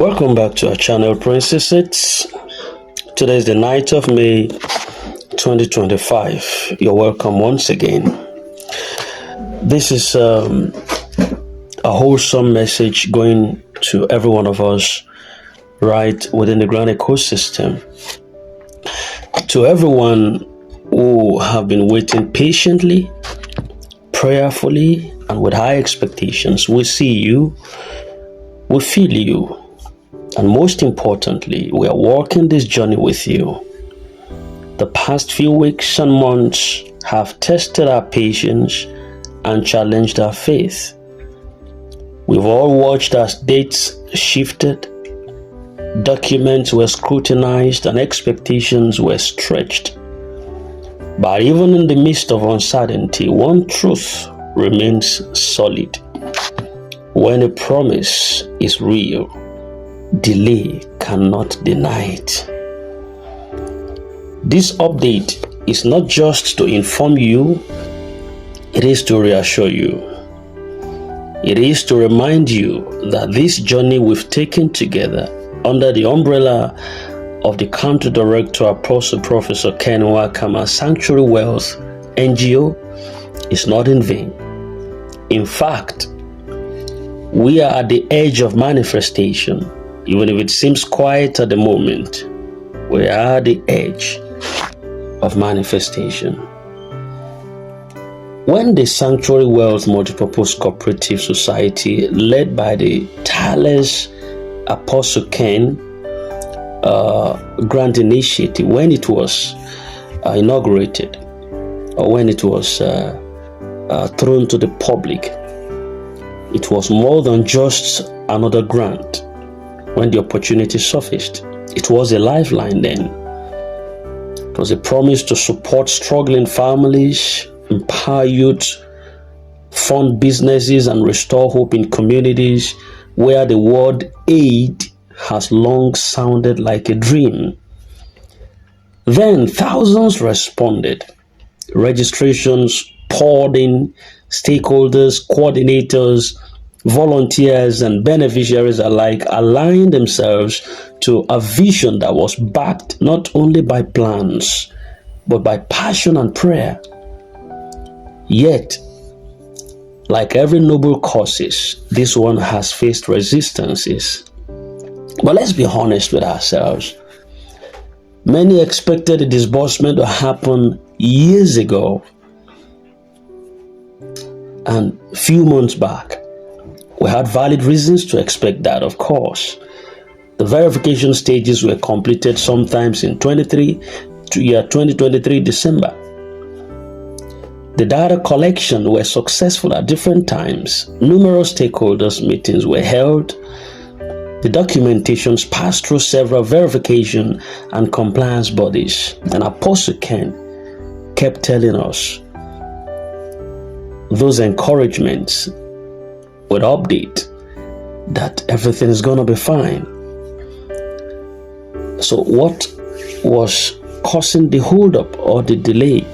Welcome back to our channel, Princesses. Today is the 9th of May 2025. You're welcome once again. This is a wholesome message going to every one of us right within the grand ecosystem. To everyone who have been waiting patiently, prayerfully, and with high expectations, we see you, we feel you. And most importantly, we are walking this journey with you. The past few weeks and months have tested our patience and challenged our faith. We've all watched as dates shifted, documents were scrutinized, and expectations were stretched. But even in the midst of uncertainty, one truth remains solid. When a promise is real, delay cannot deny it. This update is not just to inform you, it is to reassure you. It is to remind you that this journey we've taken together under the umbrella of the Country Director Apostle Professor Ken Wakama Sanctuary Wealth NGO is not in vain. In fact, we are at the edge of manifestation. Even if it seems quiet at the moment, we are at the edge of manifestation. When the Sanctuary Wealth Multipurpose Cooperative Society, led by the tireless Apostle Ken Grant Initiative, when it was inaugurated, or when it was thrown to the public, it was more than just another grant. When the opportunity surfaced, it was a lifeline then. It was a promise to support struggling families, empower youth, fund businesses, and restore hope in communities where the word aid has long sounded like a dream. Then thousands responded. Registrations poured in, stakeholders, coordinators, volunteers, and beneficiaries alike aligned themselves to a vision that was backed not only by plans, but by passion and prayer. Yet, like every noble causes, this one has faced resistances. But let's be honest with ourselves. Many expected the disbursement to happen years ago and few months back. We had valid reasons to expect that, of course. The verification stages were completed sometimes in 2023 December. The data collection were successful at different times. Numerous stakeholders meetings were held. The documentations passed through several verification and compliance bodies. And Apostle Ken kept telling us those encouragements with update that everything is going to be fine. So what was causing the holdup or the delay?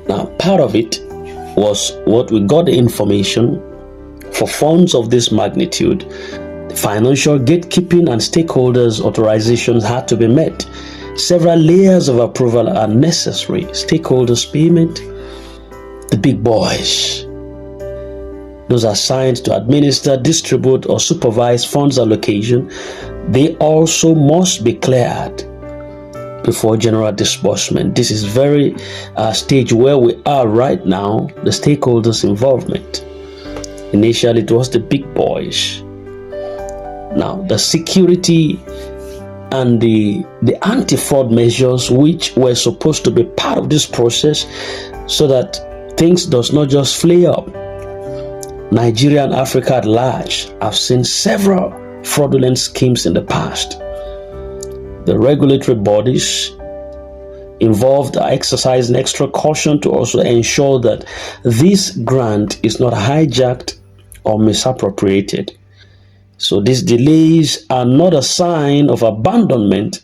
Now, part of it was what we got the information. For funds of this magnitude, the financial gatekeeping and stakeholders' authorizations had to be met. Several layers of approval are necessary. Stakeholders' payment, the big boys, those assigned to administer, distribute, or supervise funds allocation, they also must be cleared before general disbursement. This is very stage where we are right now, the stakeholders' involvement. Initially, it was the big boys. Now, the security and the anti-fraud measures, which were supposed to be part of this process so that things does not just flare up. Nigeria and Africa at large have seen several fraudulent schemes in the past. The regulatory bodies involved are exercising extra caution to also ensure that this grant is not hijacked or misappropriated. So these delays are not a sign of abandonment,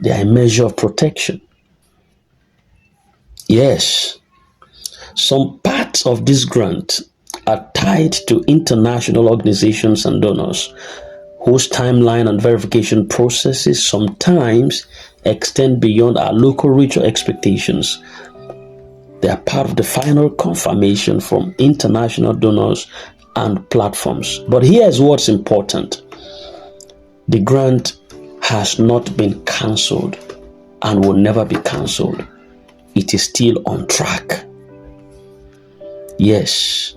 they are a measure of protection. Yes, some parts of this grant are tied to international organizations and donors whose timeline and verification processes sometimes extend beyond our local regional expectations. They are part of the final confirmation from international donors and platforms. But here's what's important. The grant has not been cancelled and will never be cancelled. It is still on track. Yes.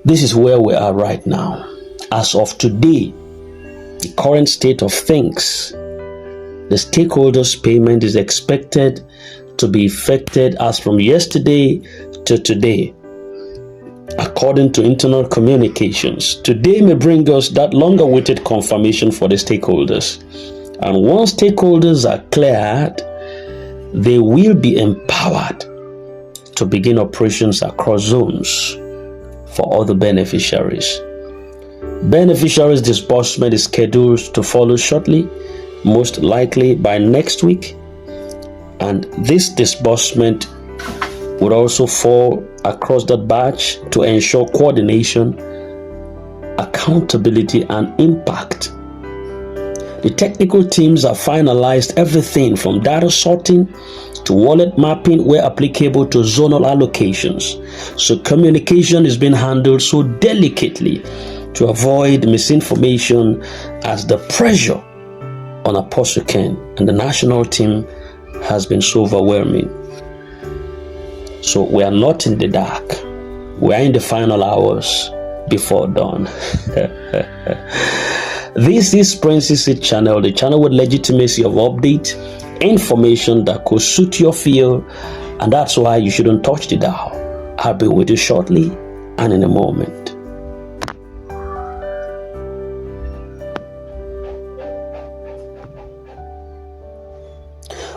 This is where we are right now. As of today, the current state of things, the stakeholders' payment is expected to be effected as from yesterday to today. According to internal communications, today may bring us that long-awaited confirmation for the stakeholders. And once stakeholders are cleared, they will be empowered to begin operations across zones for all the beneficiaries. Beneficiaries disbursement is scheduled to follow shortly, most likely by next week. And this disbursement would also fall across that batch to ensure coordination, accountability, and impact. The technical teams have finalized everything from data sorting to wallet mapping where applicable to zonal allocations. So communication is being handled so delicately to avoid misinformation, as the pressure on Apostle Ken and the national team has been so overwhelming. So we are not in the dark. We are in the final hours before dawn. This is Princess Channel, the channel with legitimacy of update, information that could suit your field, and that's why you shouldn't touch the dial. I'll be with you shortly and in a moment.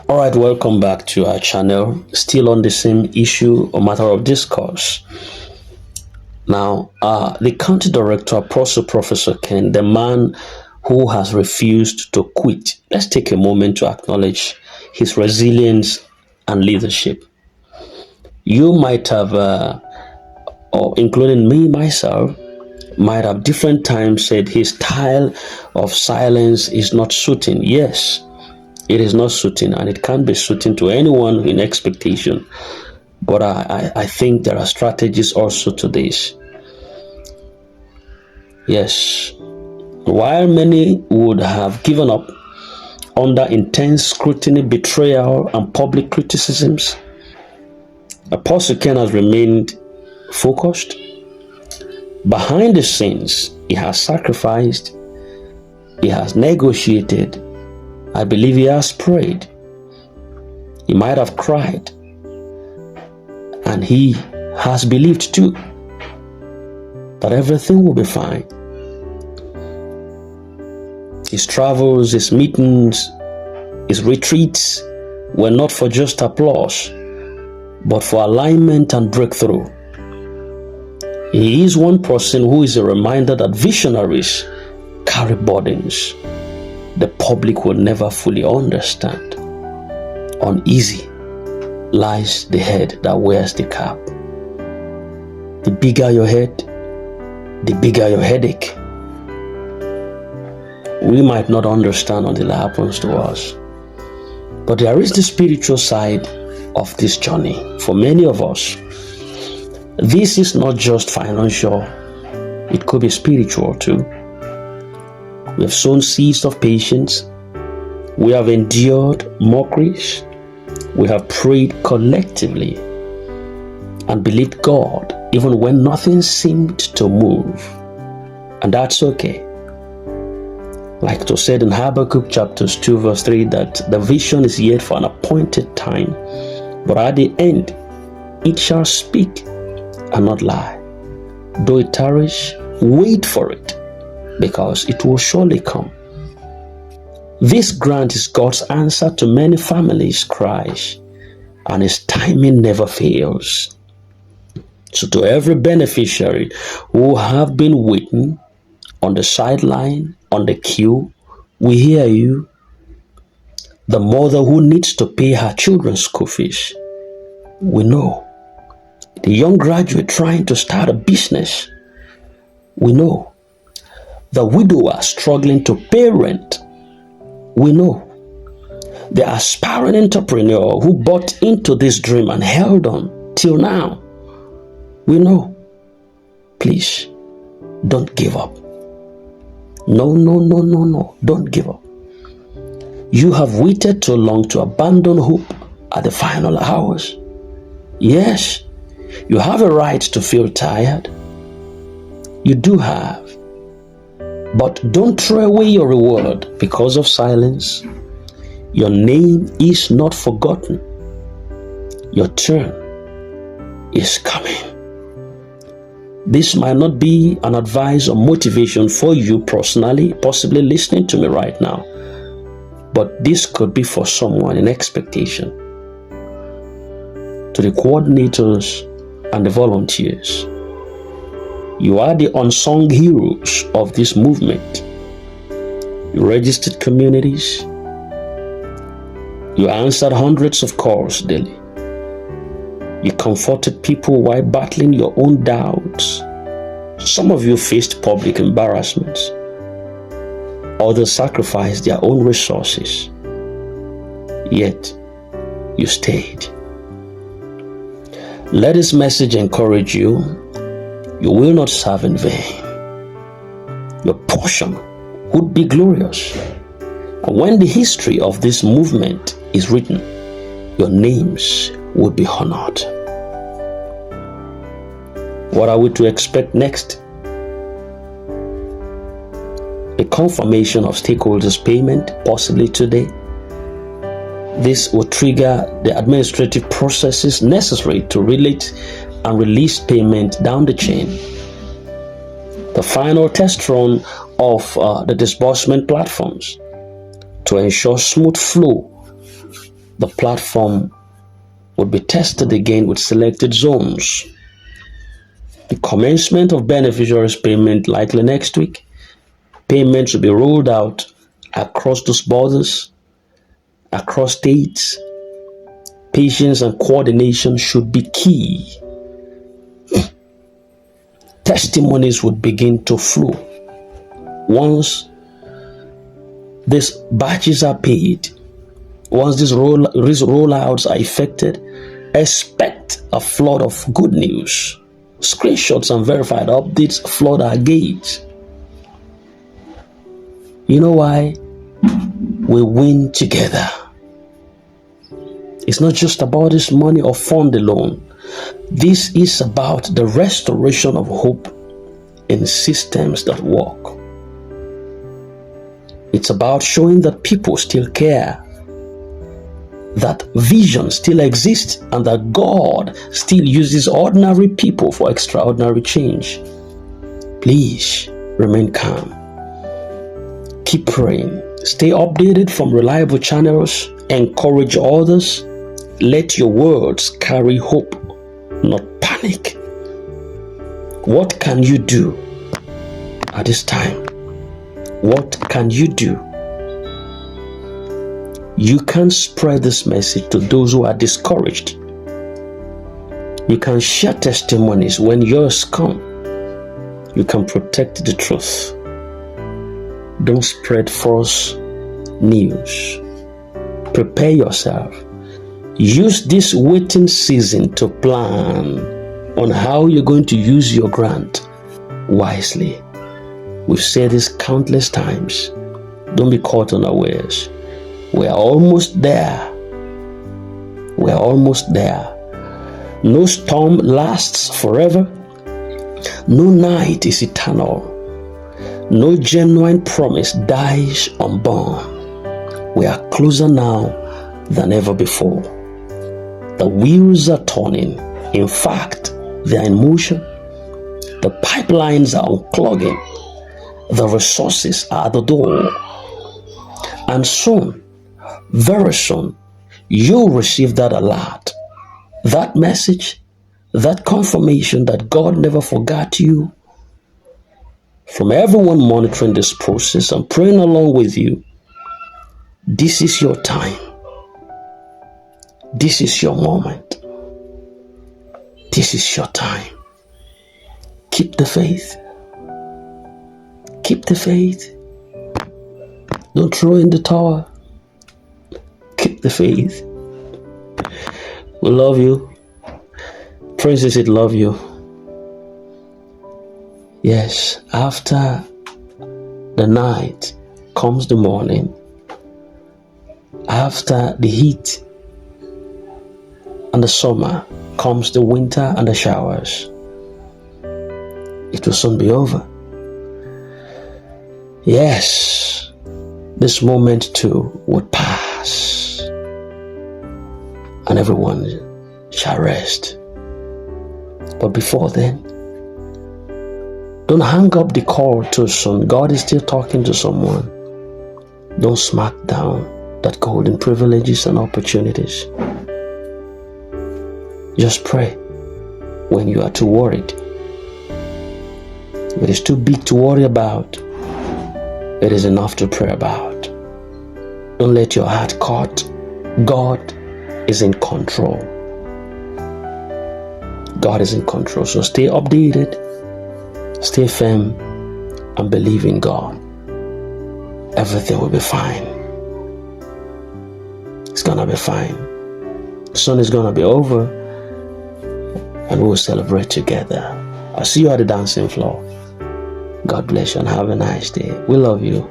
Alright, welcome back to our channel. Still on the same issue or matter of discourse. Now, the county director, Apostle Professor Ken, the man who has refused to quit. Let's take a moment to acknowledge his resilience and leadership. You might have, or including me, myself, might have different times said his style of silence is not suiting. Yes, it is not suiting, and it can't be suiting to anyone in expectation. But I think there are strategies also to this. Yes, while many would have given up under intense scrutiny, betrayal, and public criticisms, Apostle Ken has remained focused. Behind the scenes, he has sacrificed, he has negotiated. I believe he has prayed. He might have cried. And he has believed too that everything will be fine. His travels, his meetings, his retreats were not for just applause, but for alignment and breakthrough. He is one person who is a reminder that visionaries carry burdens the public will never fully understand. Uneasy lies the head that wears the cap. The bigger your head, the bigger your headache. We might not understand until it happens to us. But there is the spiritual side of this journey. For many of us, this is not just financial, it could be spiritual too. We have sown seeds of patience. We have endured mockeries. We have prayed collectively and believed God even when nothing seemed to move. And that's okay. Like it was said in Habakkuk chapters 2 verse 3 that the vision is yet for an appointed time, but at the end it shall speak and not lie. Though it tarries, wait for it, because it will surely come. This grant is God's answer to many families' cries, and His timing never fails. So to every beneficiary who have been waiting on the sideline, on the queue, we hear you. The mother who needs to pay her children's school fees, we know. The young graduate trying to start a business, we know. the widower struggling to pay rent. We know. The aspiring entrepreneur who bought into this dream and held on till now. We know. Please, don't give up. No, no, no, no, no. Don't give up. You have waited too long to abandon hope at the final hours. Yes, you have a right to feel tired. You do have. But don't throw away your reward because of silence. Your name is not forgotten. Your turn is coming. This might not be an advice or motivation for you personally, possibly listening to me right now, but this could be for someone in expectation. To the coordinators and the volunteers, you are the unsung heroes of this movement. You registered communities. You answered hundreds of calls daily. You comforted people while battling your own doubts. Some of you faced public embarrassments. Others sacrificed their own resources. Yet, you stayed. Let this message encourage you. You will not serve in vain. Your portion would be glorious. And when the history of this movement is written, your names will be honored. What are we to expect next? A confirmation of stakeholders' payment, possibly today. This will trigger the administrative processes necessary to relate and release payment down the chain. The final test run of the disbursement platforms to ensure smooth flow. The platform would be tested again with selected zones. The commencement of beneficiaries payment likely next week. Payments will be rolled out across those borders, across states. Patience and coordination should be key. Testimonies would begin to flow. Once these batches are paid, once these rollouts are effected, expect a flood of good news. Screenshots and verified updates flood our gates. You know why? We win together. It's not just about this money or fund alone. This is about the restoration of hope in systems that work. It's about showing that people still care, that vision still exists, and that God still uses ordinary people for extraordinary change. Please remain calm. Keep praying. Stay updated from reliable channels. Encourage others. Let your words carry hope, not panic. What can you do at this time? What can you do? You can spread this message to those who are discouraged. You can share testimonies when yours come. You can protect the truth. Don't spread false news. Prepare yourself. Use this waiting season to plan on how you're going to use your grant wisely. We've said this countless times. Don't be caught unawares. We're almost there. We're almost there. No storm lasts forever. No night is eternal. No genuine promise dies unborn. We are closer now than ever before. The wheels are turning. In fact, they are in motion. The pipelines are unclogging. The resources are at the door. And soon, very soon, you'll receive that alert, that message, that confirmation that God never forgot you. From everyone monitoring this process and praying along with you, this is your time. This is your moment. This is your time. Keep the faith. Keep Keep the faith. Don't throw in the towel. Keep the faith. We love you. Princess, it love you. Yes, after the night comes the morning. After the heat and the summer comes the winter and the showers. It will soon be over. Yes, this moment too would pass, and everyone shall rest. But before then, don't hang up the call too soon. God is still talking to someone. Don't smack down that golden privileges and opportunities. Just pray when you are too worried. If it is too big to worry about, it is enough to pray about. Don't let your heart cut. God is in control. God is in control. So stay updated, stay firm, and believe in God. Everything will be fine. It's gonna be fine. The sun is gonna be over, and we'll celebrate together. I'll see you at the dancing floor. God bless you and have a nice day. We love you.